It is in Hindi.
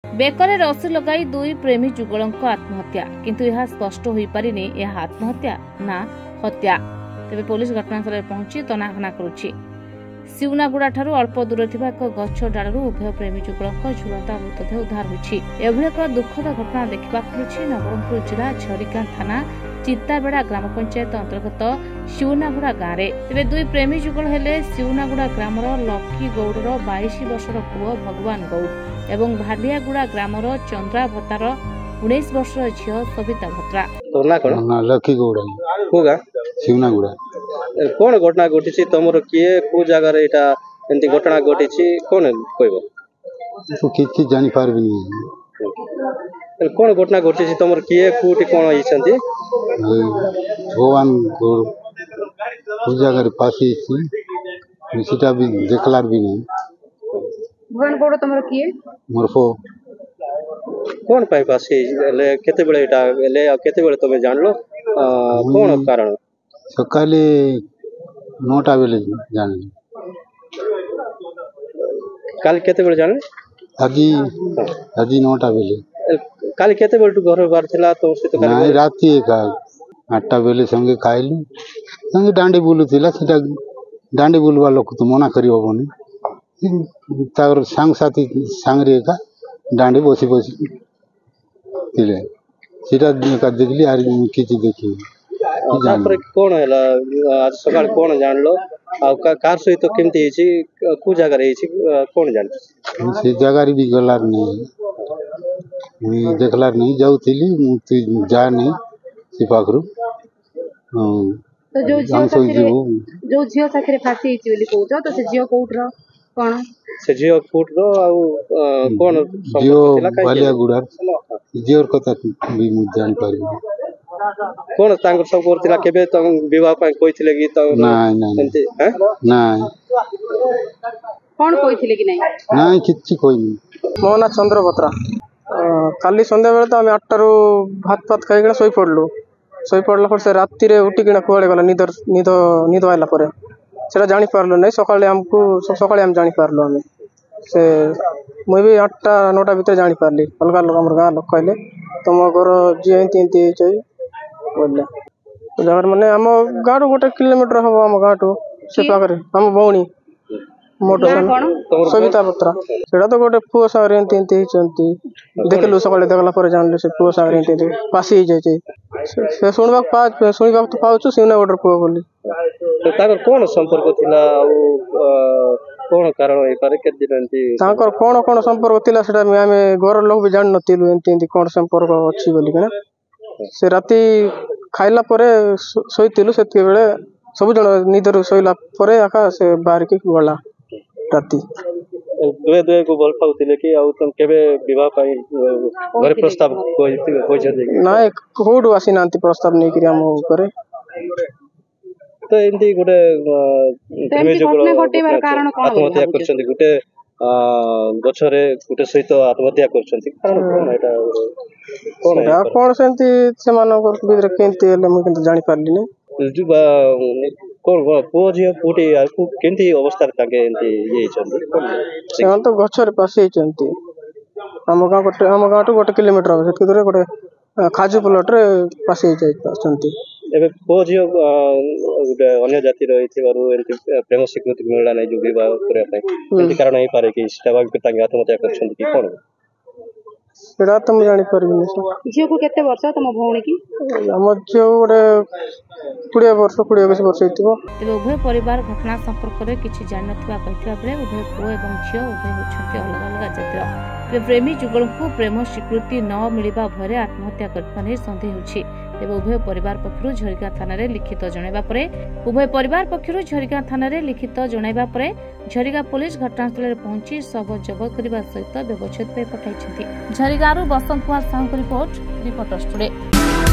बेकरे रस्सी लगाई दुई प्रेमी जुगल आत्महत्या किंतु यह स्पष्ट हो पारिनी यह आत्महत्या ना हत्या। तेबे पुलिस घटनास्थल पहुंची तनाघना करुछि। सिउनागुड़ा ठारू अल्प दूर थिबा एक गछ डालू उभय प्रेमी जुगल झुलंता मृतदेह उद्धार होछि। एभଳି ଏକ दुखद घटना देखा मिलुछि नवरंगपुर जिला झरिगां थाना चित्ताबेड़ा ग्राम पंचायत अंतर्गत सिउनागुड़ा गाँव में। तेबे दुई प्रेमी जुगल हेले सिउनागुड़ा ग्रामर लकी गौड़र 22 वर्षर पुओ भगवान गौड़ एवं भालियागुड़ा ग्रामर चंद्रा भत्तार 19 वर्षर झील सविता भत्रा। लकी गौड़ सिउनागुड़ा कौन घटना घटी तुम किए को जगह एटा एंती घटना घटी कौन कहबो तो किछि जानि पारबी कौन घटना घटी तुम किए कोटी कौन आइसंती भगवान गौड़ को जगह पासी सीटा भी देखलार भी नहीं भगवान गौड़ तुम किए मोरफो कौन पाई पासी ले केते बेले एटा ले केते बेले तमे जानलो कौन कारण सकाले 9टा बेले जानली काल केते बेले जाने आजी 9टा बेले काल केते बेले घर बार थिला तो से तो नहीं राती 8टा बेले संगे खाइलु संगे डांडी बुलु थिला सेटा डांडी बुलवा लोक तो मना करी होबनी तार संग साथी सांगरे का डांडी बसी बसी थिले सेटा देखली आर किछि देखी तापर कोन हला आज सकाळ कोन जानलो आ कार सहित केमती हेछि को जगह रहिछि कोन जान से जगह रे भी गलार नहीं मी देखलार नहीं जाउथिली मु जा नहीं से पाखरु तो जो झियो साखरे फासी हेछि बोली कहउछ तो से झियो कोउठरो कोन से झियो कोउठरो आ कोन झियो भालियागुड़ा झियोर कथा भी मु जान पारि कौन तांगर सब करतिला केबे त विवाह पय कहिथिले कि त नहीं हैं नहीं कौन कहिथिले कि नहीं किछि कोइनी मोहना चंद्र भत्रा काली संध्या बेले तो आम 8 टारू भात भात खाइकिना सोई पड़ला पर से राति रे उठिकिना कुआड़े गला निद आइला पर सेटा जानि पारलो नै सकाळे हम जानि पारलो हम से मुई भी 8टा 9टा भीतर जानि पारली अलगा लोग हमर गाँ लोग कहले तुम घर जी एंती चई बोले जगर माने हम गाँठू 1 किलोमीटर हम आम गाँठू से पाखरे हम भौणी मोटर सविता भत्रा सेटा तो गोटे पुओ सागर एंती चंती देखलु सकाळे देखला पर जानले से पुओ सागर एंती पासी जाय से सुनबा तो पाउछु सिउनागुड़ा पुओ बोली तो ताकर कोन संपर्क थिला कोन कारण ए पारे के दिन एंती ताकर कोन संपर्क थिला सेटा आमे घर लोग भी जान नथिलु एंती कोन संपर्क अछि बोली कना से राती खाइला परे सोइतिलु सेति बेले सब जण निदर सोइला परे आका से बाहर के गला राती दुए को बोल पाउतिले कि आ तुम केबे विवाह पाई घर प्रस्ताव कोइ जदे नाय कोडु आसी नांती प्रस्ताव नै करी हम करे तो एंती गोटे कारण कोन आत्महत्या करछन्ती गोटे गछरे गोटे सहित आत्महत्या करछन्ती कारण कोन कोन सेंती से मानक बिदर केंती ले म किंतु जानि पारली नै कोन पुओ झियो पुटी केंती अवस्था ताके एंती ये छन्ती से तो गछरे पासे छन्ती हम गाँ तो 1 किलोमीटर हो सेति दूर गोटे खाजू प्लॉट रे पासे जाय छन्ती एबे पुओ झियो गोटे अन्य जाति रहिथिबारु एंती प्रेम स्वीकृति मिलला नै जो विवाह करे पय एंती कारण नै पारे कि स्वाभाविक ताके आत्महत्या करछन्ती कि कोन सेटा तो म जानि परबिनी झियो को केते वर्ष तम भौणी की हम झियो गोटे 20 वर्ष हेतिबो। तेबे उभय परिवार घटना संपर्क रे किछि जानि नथिबा कहिथिबा बेले उभय पुओ एवं झियो उभय होछन्ती अलग अलग जातिर प्रेमी जुगल को प्रेम स्वीकृति न मिलिबा भरे आत्महत्या करबा नै संदेह होछि। तेबे उभय परिवार पक्षरु झरिगां थाना रे लिखित जणाइबा परे झरिगां पुलिस घटनास्थल रे पहुंची शव जब्त करबा सहित व्यवच्छेद पे पठाइछन्ती। झरिगांरु बसंत कुमार साहू रिपोर्टर स्टूडियो।